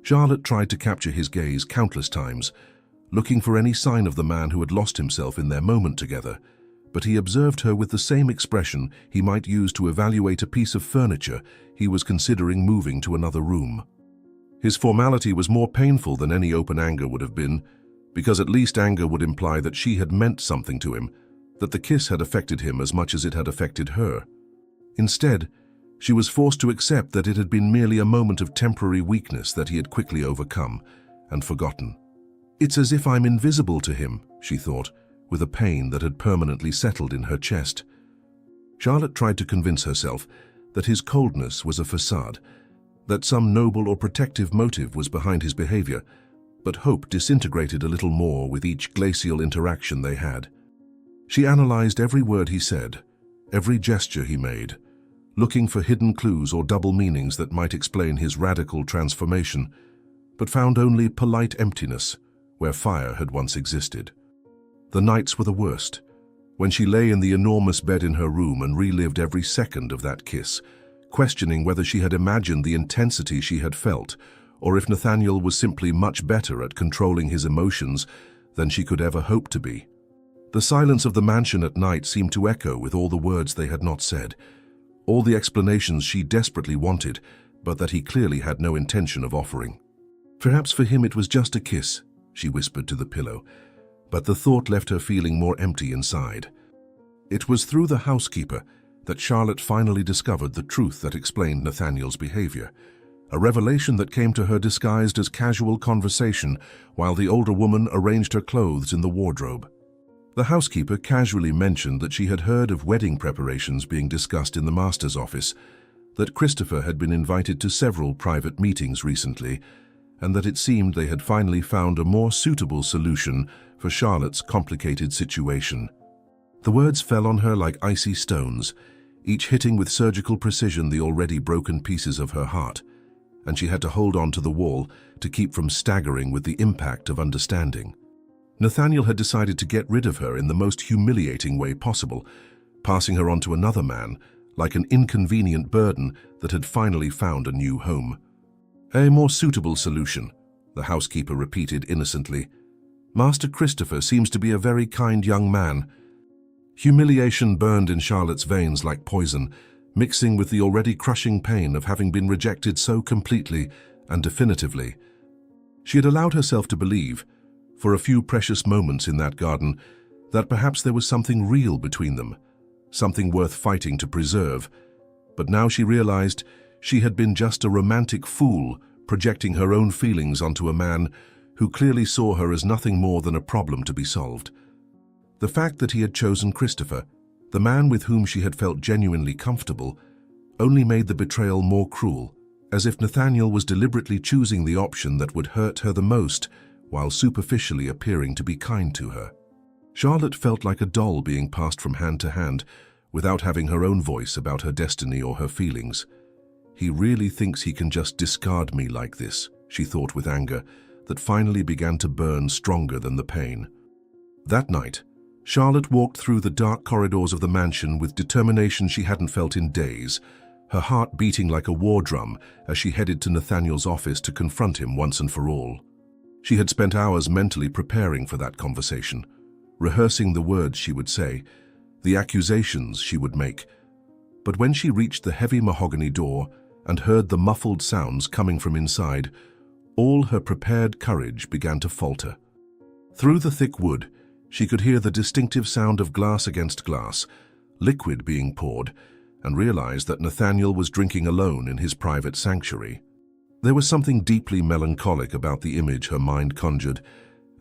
Charlotte tried to capture his gaze countless times, looking for any sign of the man who had lost himself in their moment together, but he observed her with the same expression he might use to evaluate a piece of furniture he was considering moving to another room. His formality was more painful than any open anger would have been, because at least anger would imply that she had meant something to him, that the kiss had affected him as much as it had affected her. Instead, she was forced to accept that it had been merely a moment of temporary weakness that he had quickly overcome and forgotten. "It's as if I'm invisible to him," she thought, with a pain that had permanently settled in her chest. Charlotte tried to convince herself that his coldness was a facade, that some noble or protective motive was behind his behavior, but hope disintegrated a little more with each glacial interaction they had. She analyzed every word he said, every gesture he made, looking for hidden clues or double meanings that might explain his radical transformation, but found only polite emptiness where fire had once existed. The nights were the worst, when she lay in the enormous bed in her room and relived every second of that kiss, questioning whether she had imagined the intensity she had felt, or if Nathaniel was simply much better at controlling his emotions than she could ever hope to be. The silence of the mansion at night seemed to echo with all the words they had not said, all the explanations she desperately wanted, but that he clearly had no intention of offering. "Perhaps for him it was just a kiss," she whispered to the pillow, but the thought left her feeling more empty inside. It was through the housekeeper that Charlotte finally discovered the truth that explained Nathaniel's behavior, a revelation that came to her disguised as casual conversation while the older woman arranged her clothes in the wardrobe. The housekeeper casually mentioned that she had heard of wedding preparations being discussed in the master's office, that Christopher had been invited to several private meetings recently, and that it seemed they had finally found a more suitable solution for Charlotte's complicated situation. The words fell on her like icy stones, each hitting with surgical precision the already broken pieces of her heart, and she had to hold on to the wall to keep from staggering with the impact of understanding. Nathaniel had decided to get rid of her in the most humiliating way possible, passing her on to another man, like an inconvenient burden that had finally found a new home. "A more suitable solution," the housekeeper repeated innocently. "Master Christopher seems to be a very kind young man." Humiliation burned in Charlotte's veins like poison, mixing with the already crushing pain of having been rejected so completely and definitively. She had allowed herself to believe, for a few precious moments in that garden, that perhaps there was something real between them, something worth fighting to preserve. But now she realized she had been just a romantic fool projecting her own feelings onto a man who clearly saw her as nothing more than a problem to be solved. The fact that he had chosen Christopher, the man with whom she had felt genuinely comfortable, only made the betrayal more cruel, as if Nathaniel was deliberately choosing the option that would hurt her the most while superficially appearing to be kind to her. Charlotte felt like a doll being passed from hand to hand without having her own voice about her destiny or her feelings. "He really thinks he can just discard me like this," she thought with anger that finally began to burn stronger than the pain. That night, Charlotte walked through the dark corridors of the mansion with determination she hadn't felt in days, her heart beating like a war drum as she headed to Nathaniel's office to confront him once and for all. She had spent hours mentally preparing for that conversation, rehearsing the words she would say, the accusations she would make. But when she reached the heavy mahogany door and heard the muffled sounds coming from inside, all her prepared courage began to falter. Through the thick wood, she could hear the distinctive sound of glass against glass, liquid being poured, and realized that Nathaniel was drinking alone in his private sanctuary. There was something deeply melancholic about the image her mind conjured,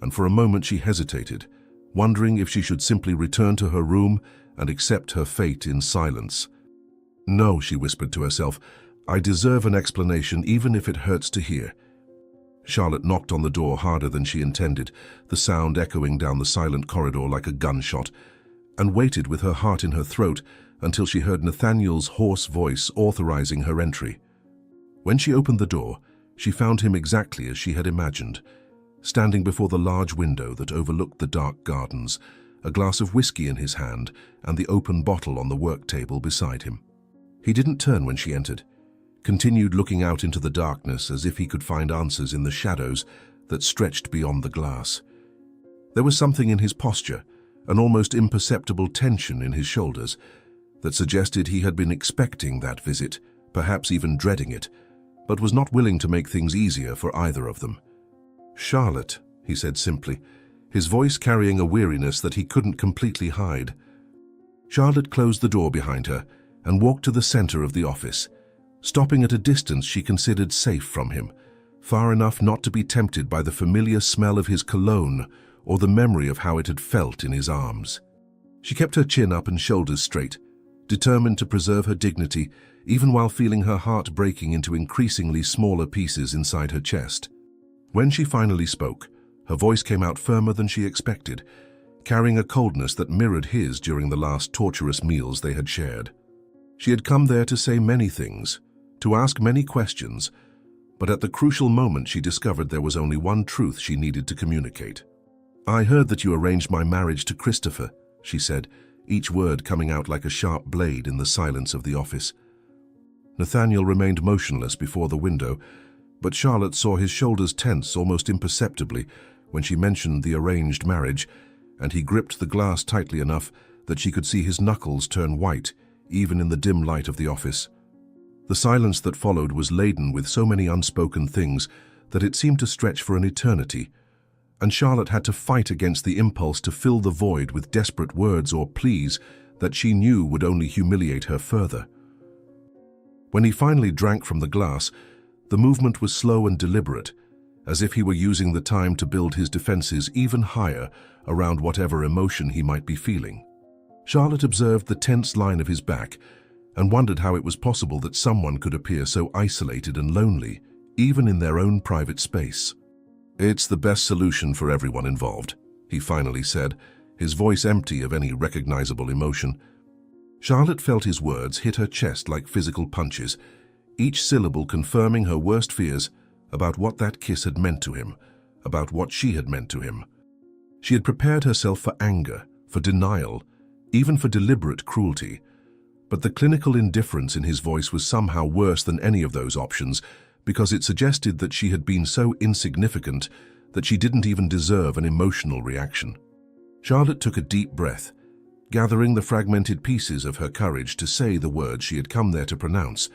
and for a moment she hesitated, wondering if she should simply return to her room and accept her fate in silence. "No," she whispered to herself, "I deserve an explanation even if it hurts to hear." Charlotte knocked on the door harder than she intended, the sound echoing down the silent corridor like a gunshot, and waited with her heart in her throat until she heard Nathaniel's hoarse voice authorizing her entry. When she opened the door, she found him exactly as she had imagined, standing before the large window that overlooked the dark gardens, a glass of whiskey in his hand and the open bottle on the work table beside him. He didn't turn when she entered, continued looking out into the darkness as if he could find answers in the shadows that stretched beyond the glass. There was something in his posture, an almost imperceptible tension in his shoulders, that suggested he had been expecting that visit, perhaps even dreading it, but was not willing to make things easier for either of them. "Charlotte," he said simply, his voice carrying a weariness that he couldn't completely hide. Charlotte closed the door behind her and walked to the center of the office, stopping at a distance she considered safe from him, far enough not to be tempted by the familiar smell of his cologne or the memory of how it had felt in his arms. She kept her chin up and shoulders straight, determined to preserve her dignity even while feeling her heart breaking into increasingly smaller pieces inside her chest. When she finally spoke, her voice came out firmer than she expected, carrying a coldness that mirrored his during the last torturous meals they had shared. She had come there to say many things, to ask many questions, but at the crucial moment she discovered there was only one truth she needed to communicate. "I heard that you arranged my marriage to Christopher," she said, each word coming out like a sharp blade in the silence of the office. Nathaniel remained motionless before the window, but Charlotte saw his shoulders tense almost imperceptibly when she mentioned the arranged marriage, and he gripped the glass tightly enough that she could see his knuckles turn white, even in the dim light of the office. The silence that followed was laden with so many unspoken things that it seemed to stretch for an eternity, and Charlotte had to fight against the impulse to fill the void with desperate words or pleas that she knew would only humiliate her further. When he finally drank from the glass, the movement was slow and deliberate, as if he were using the time to build his defenses even higher around whatever emotion he might be feeling. Charlotte observed the tense line of his back, and wondered how it was possible that someone could appear so isolated and lonely, even in their own private space. "It's the best solution for everyone involved," he finally said, his voice empty of any recognizable emotion. Charlotte felt his words hit her chest like physical punches, each syllable confirming her worst fears about what that kiss had meant to him, about what she had meant to him. She had prepared herself for anger, for denial, even for deliberate cruelty, but the clinical indifference in his voice was somehow worse than any of those options because it suggested that she had been so insignificant that she didn't even deserve an emotional reaction. Charlotte took a deep breath, gathering the fragmented pieces of her courage to say the words she had come there to pronounce,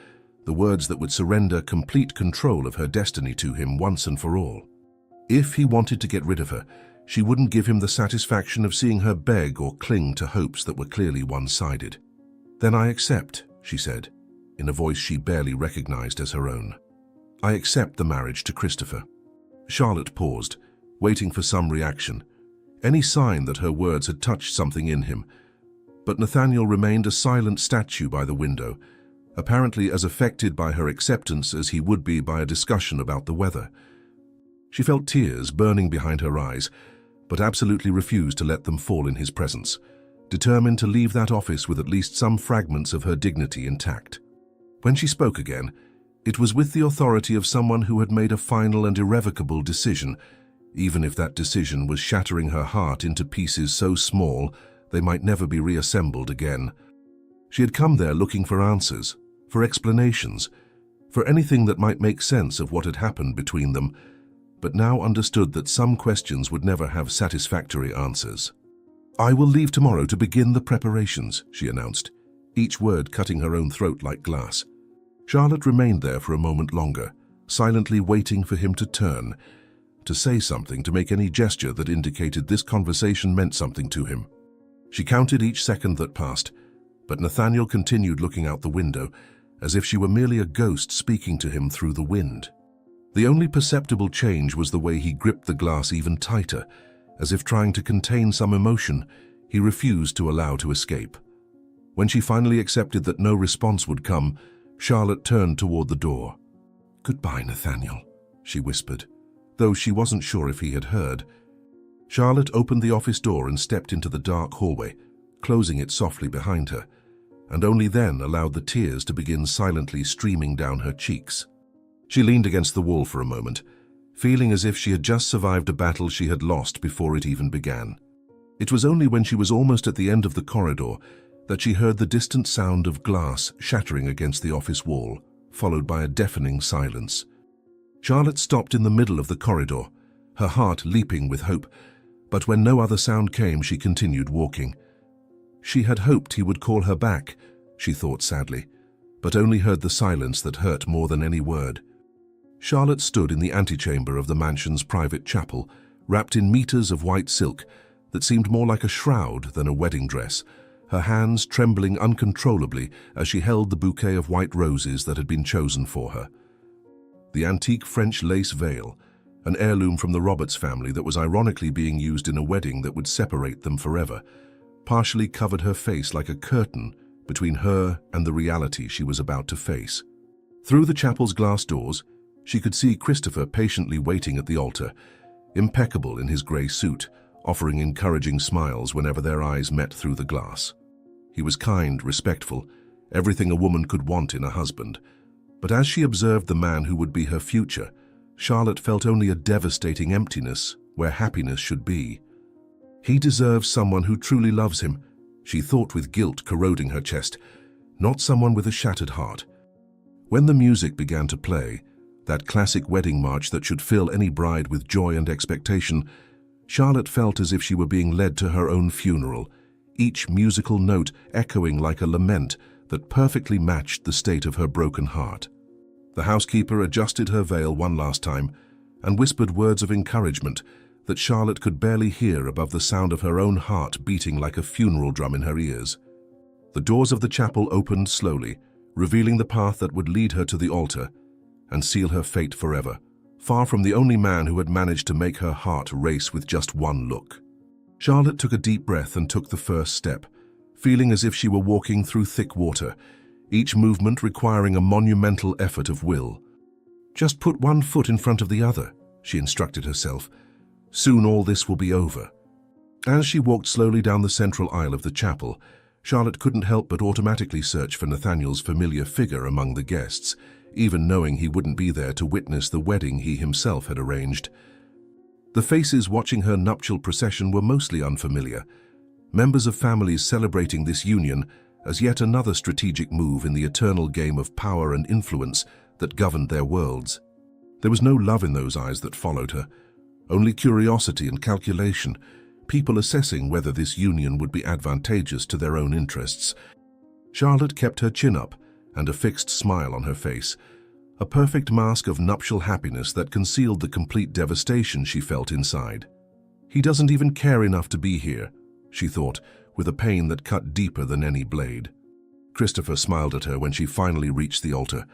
the words that would surrender complete control of her destiny to him once and for all. If he wanted to get rid of her, she wouldn't give him the satisfaction of seeing her beg or cling to hopes that were clearly one-sided. "Then I accept," she said, in a voice she barely recognized as her own. "I accept the marriage to Christopher." Charlotte paused, waiting for some reaction, any sign that her words had touched something in him. But Nathaniel remained a silent statue by the window, apparently as affected by her acceptance as he would be by a discussion about the weather. She felt tears burning behind her eyes, but absolutely refused to let them fall in his presence, determined to leave that office with at least some fragments of her dignity intact. When she spoke again, it was with the authority of someone who had made a final and irrevocable decision, even if that decision was shattering her heart into pieces so small they might never be reassembled again. She had come there looking for answers, for explanations, for anything that might make sense of what had happened between them, but now understood that some questions would never have satisfactory answers. "I will leave tomorrow to begin the preparations," she announced, each word cutting her own throat like glass. Charlotte remained there for a moment longer, silently waiting for him to turn, to say something, to make any gesture that indicated this conversation meant something to him. She counted each second that passed, but Nathaniel continued looking out the window, as if she were merely a ghost speaking to him through the wind. The only perceptible change was the way he gripped the glass even tighter, as if trying to contain some emotion he refused to allow to escape. When she finally accepted that no response would come, Charlotte turned toward the door. "Goodbye, Nathaniel," she whispered, though she wasn't sure if he had heard. Charlotte opened the office door and stepped into the dark hallway, closing it softly behind her, and only then allowed the tears to begin silently streaming down her cheeks. She leaned against the wall for a moment, feeling as if she had just survived a battle she had lost before it even began. It was only when she was almost at the end of the corridor that she heard the distant sound of glass shattering against the office wall, followed by a deafening silence. Charlotte stopped in the middle of the corridor, her heart leaping with hope, but when no other sound came, she continued walking. She had hoped he would call her back, she thought sadly, but only heard the silence that hurt more than any word. Charlotte stood in the antechamber of the mansion's private chapel, wrapped in meters of white silk that seemed more like a shroud than a wedding dress, her hands trembling uncontrollably as she held the bouquet of white roses that had been chosen for her. The antique French lace veil, an heirloom from the Roberts family that was ironically being used in a wedding that would separate them forever, partially covered her face like a curtain between her and the reality she was about to face. Through the chapel's glass doors, she could see Christopher patiently waiting at the altar, impeccable in his grey suit, offering encouraging smiles whenever their eyes met through the glass. He was kind, respectful, everything a woman could want in a husband. But as she observed the man who would be her future, Charlotte felt only a devastating emptiness where happiness should be. He deserves someone who truly loves him, she thought with guilt corroding her chest, not someone with a shattered heart. When the music began to play, that classic wedding march that should fill any bride with joy and expectation, Charlotte felt as if she were being led to her own funeral, each musical note echoing like a lament that perfectly matched the state of her broken heart. The housekeeper adjusted her veil one last time and whispered words of encouragement that Charlotte could barely hear above the sound of her own heart beating like a funeral drum in her ears. The doors of the chapel opened slowly, revealing the path that would lead her to the altar and seal her fate forever, far from the only man who had managed to make her heart race with just one look. Charlotte took a deep breath and took the first step, feeling as if she were walking through thick water, each movement requiring a monumental effort of will. "Just put one foot in front of the other," she instructed herself. "Soon all this will be over." As she walked slowly down the central aisle of the chapel, Charlotte couldn't help but automatically search for Nathaniel's familiar figure among the guests, even knowing he wouldn't be there to witness the wedding he himself had arranged. The faces watching her nuptial procession were mostly unfamiliar, members of families celebrating this union as yet another strategic move in the eternal game of power and influence that governed their worlds. There was no love in those eyes that followed her, only curiosity and calculation, people assessing whether this union would be advantageous to their own interests. Charlotte kept her chin up and a fixed smile on her face, a perfect mask of nuptial happiness that concealed the complete devastation she felt inside. "He doesn't even care enough to be here," she thought, with a pain that cut deeper than any blade. Christopher smiled at her when she finally reached the altar,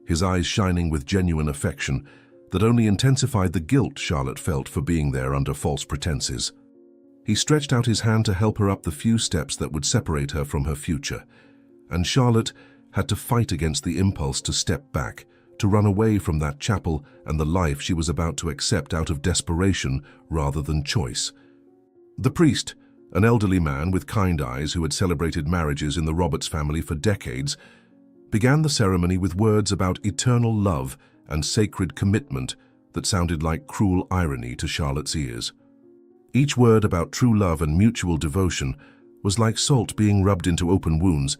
his eyes shining with genuine affection that only intensified the guilt Charlotte felt for being there under false pretenses. He stretched out his hand to help her up the few steps that would separate her from her future, and Charlotte had to fight against the impulse to step back, to run away from that chapel and the life she was about to accept out of desperation rather than choice. The priest, an elderly man with kind eyes who had celebrated marriages in the Roberts family for decades, began the ceremony with words about eternal love and sacred commitment that sounded like cruel irony to Charlotte's ears. Each word about true love and mutual devotion was like salt being rubbed into open wounds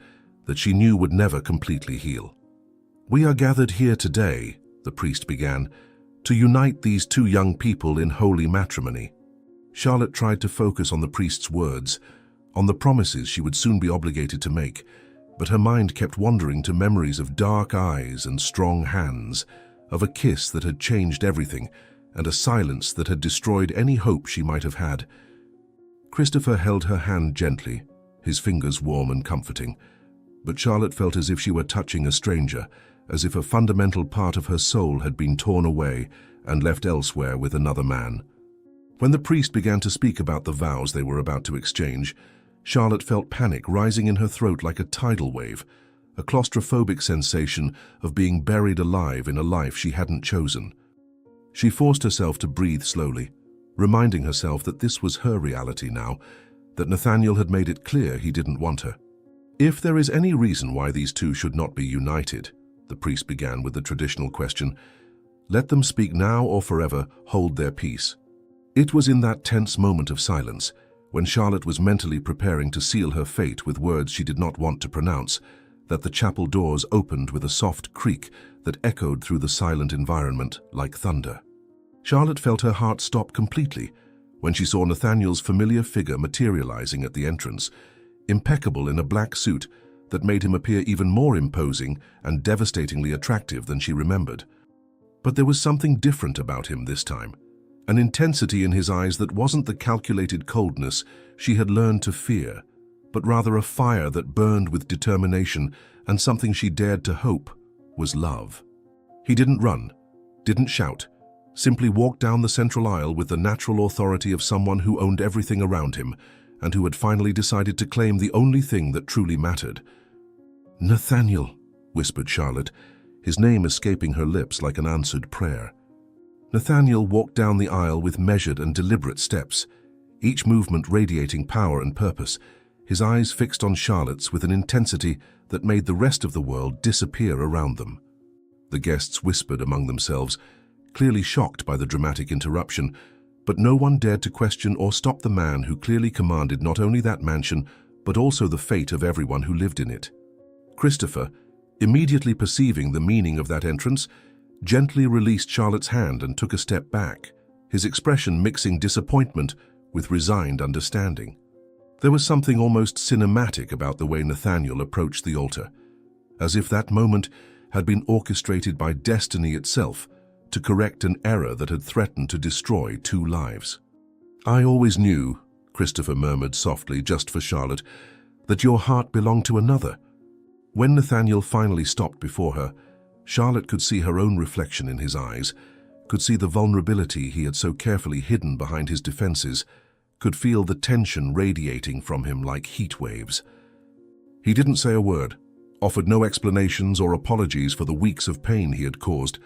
that she knew would never completely heal. "We are gathered here today," the priest began, "to unite these two young people in holy matrimony." Charlotte tried to focus on the priest's words, on the promises she would soon be obligated to make, but her mind kept wandering to memories of dark eyes and strong hands, of a kiss that had changed everything, and a silence that had destroyed any hope she might have had. Christopher held her hand gently, his fingers warm and comforting, but Charlotte felt as if she were touching a stranger, as if a fundamental part of her soul had been torn away and left elsewhere with another man. When the priest began to speak about the vows they were about to exchange, Charlotte felt panic rising in her throat like a tidal wave, a claustrophobic sensation of being buried alive in a life she hadn't chosen. She forced herself to breathe slowly, reminding herself that this was her reality now, that Nathaniel had made it clear he didn't want her. "If there is any reason why these two should not be united," the priest began with the traditional question, "let them speak now or forever hold their peace." It was in that tense moment of silence, when Charlotte was mentally preparing to seal her fate with words she did not want to pronounce, that the chapel doors opened with a soft creak that echoed through the silent environment like thunder. Charlotte felt her heart stop completely when she saw Nathaniel's familiar figure materializing at the entrance, impeccable in a black suit that made him appear even more imposing and devastatingly attractive than she remembered. But there was something different about him this time, an intensity in his eyes that wasn't the calculated coldness she had learned to fear, but rather a fire that burned with determination, and something she dared to hope was love. He didn't run, didn't shout, simply walked down the central aisle with the natural authority of someone who owned everything around him and who had finally decided to claim the only thing that truly mattered. "Nathaniel," whispered Charlotte, his name escaping her lips like an answered prayer. Nathaniel walked down the aisle with measured and deliberate steps, each movement radiating power and purpose, his eyes fixed on Charlotte's with an intensity that made the rest of the world disappear around them. The guests whispered among themselves, clearly shocked by the dramatic interruption, but no one dared to question or stop the man who clearly commanded not only that mansion, but also the fate of everyone who lived in it. Christopher, immediately perceiving the meaning of that entrance, gently released Charlotte's hand and took a step back, his expression mixing disappointment with resigned understanding. There was something almost cinematic about the way Nathaniel approached the altar, as if that moment had been orchestrated by destiny itself to correct an error that had threatened to destroy two lives. "I always knew," Christopher murmured softly just for Charlotte, "that your heart belonged to another." When Nathaniel finally stopped before her, Charlotte could see her own reflection in his eyes, could see the vulnerability he had so carefully hidden behind his defenses, could feel the tension radiating from him like heat waves. He didn't say a word, offered no explanations or apologies for the weeks of pain he had caused,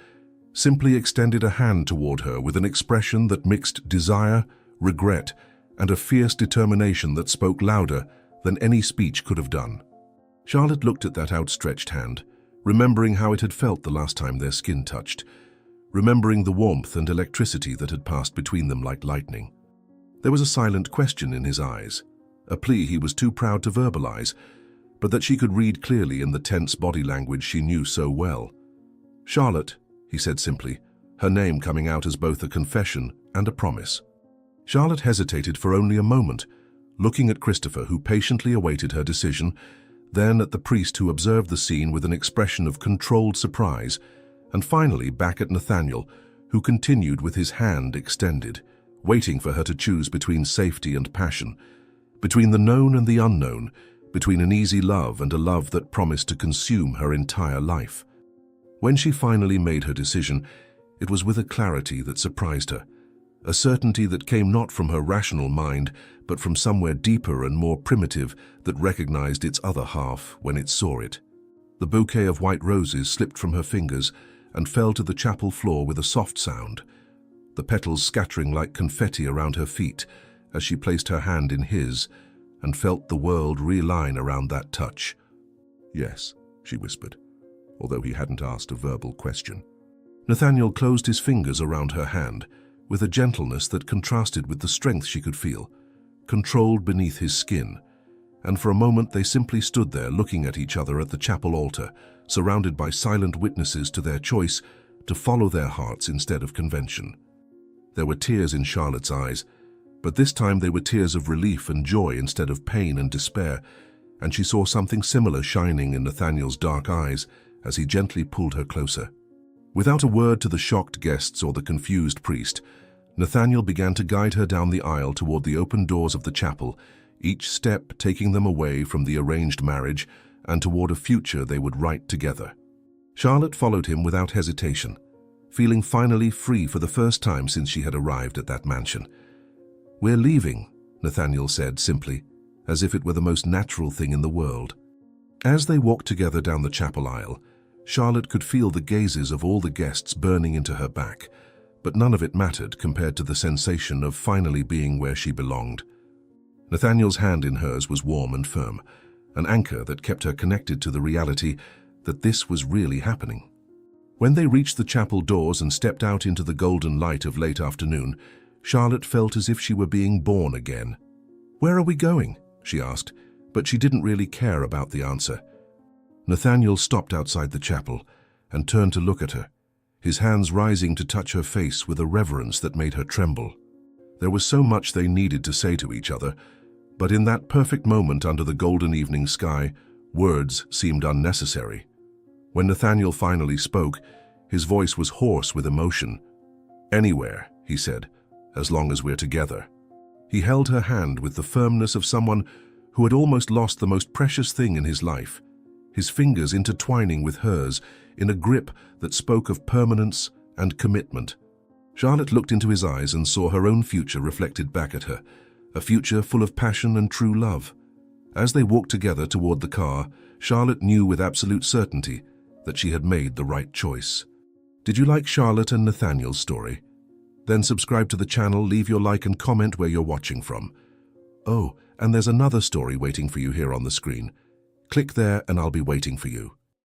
simply extended a hand toward her with an expression that mixed desire, regret, and a fierce determination that spoke louder than any speech could have done. Charlotte looked at that outstretched hand, remembering how it had felt the last time their skin touched, remembering the warmth and electricity that had passed between them like lightning. There was a silent question in his eyes, a plea he was too proud to verbalize, but that she could read clearly in the tense body language she knew so well. "Charlotte," he said simply, her name coming out as both a confession and a promise. Charlotte hesitated for only a moment, looking at Christopher, who patiently awaited her decision, then at the priest, who observed the scene with an expression of controlled surprise, and finally back at Nathaniel, who continued with his hand extended, waiting for her to choose between safety and passion, between the known and the unknown, between an easy love and a love that promised to consume her entire life. When she finally made her decision, it was with a clarity that surprised her, a certainty that came not from her rational mind, but from somewhere deeper and more primitive that recognized its other half when it saw it. The bouquet of white roses slipped from her fingers and fell to the chapel floor with a soft sound, the petals scattering like confetti around her feet as she placed her hand in his and felt the world realign around that touch. "Yes," she whispered, although he hadn't asked a verbal question. Nathaniel closed his fingers around her hand with a gentleness that contrasted with the strength she could feel, controlled beneath his skin, and for a moment they simply stood there looking at each other at the chapel altar, surrounded by silent witnesses to their choice to follow their hearts instead of convention. There were tears in Charlotte's eyes, but this time they were tears of relief and joy instead of pain and despair, and she saw something similar shining in Nathaniel's dark eyes as he gently pulled her closer. Without a word to the shocked guests or the confused priest, Nathaniel began to guide her down the aisle toward the open doors of the chapel, each step taking them away from the arranged marriage and toward a future they would write together. Charlotte followed him without hesitation, feeling finally free for the first time since she had arrived at that mansion. "We're leaving," Nathaniel said simply, as if it were the most natural thing in the world. As they walked together down the chapel aisle, Charlotte could feel the gazes of all the guests burning into her back, but none of it mattered compared to the sensation of finally being where she belonged. Nathaniel's hand in hers was warm and firm, an anchor that kept her connected to the reality that this was really happening. When they reached the chapel doors and stepped out into the golden light of late afternoon, Charlotte felt as if she were being born again. "Where are we going?" she asked, but she didn't really care about the answer. Nathaniel stopped outside the chapel and turned to look at her, his hands rising to touch her face with a reverence that made her tremble. There was so much they needed to say to each other, but in that perfect moment under the golden evening sky, words seemed unnecessary. When Nathaniel finally spoke, his voice was hoarse with emotion. "Anywhere," he said, "as long as we're together." He held her hand with the firmness of someone who had almost lost the most precious thing in his life, his fingers intertwining with hers in a grip that spoke of permanence and commitment. Charlotte looked into his eyes and saw her own future reflected back at her, a future full of passion and true love. As they walked together toward the car, Charlotte knew with absolute certainty that she had made the right choice. Did you like Charlotte and Nathaniel's story? Then subscribe to the channel, leave your like and comment where you're watching from. Oh, and there's another story waiting for you here on the screen. Click there and I'll be waiting for you.